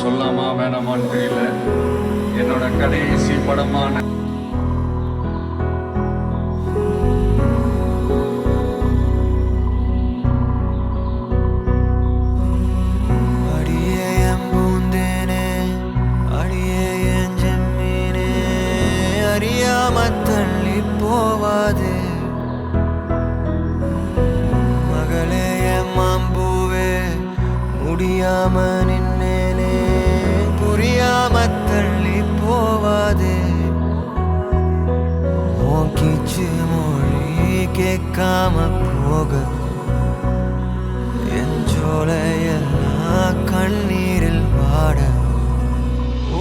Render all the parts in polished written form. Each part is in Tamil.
சொல்லாமா வேணாமான்னு தெரியல. என்னோட கடைசி படமான தள்ளி போவாது மகளே மாம்பூவே முடியாம நின்னேனே புரியாம தள்ளி போவாது கீச்சு மொழி கேட்காம போக என் ஜோலையெல்லாம் கண்ணீரில் வாட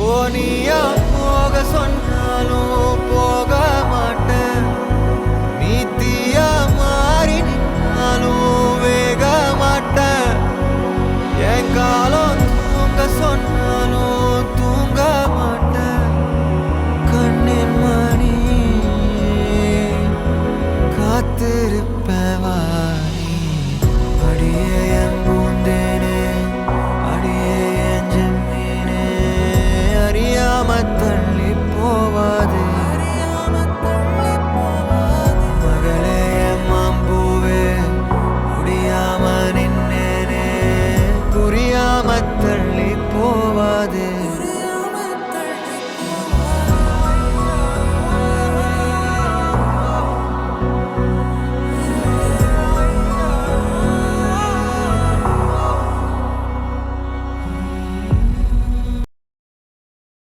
ஓ நீயா போக சொன்னாலும் போக மாட்டேன் நீ தீயா மாறி நின்னாலும் வேக மாட்டேன் என் காலம் தூங்க சொன்னாலும் தூங்க மாட்டேன் கண்ணின் மணி காத்திருப்பவாரி அடியே என்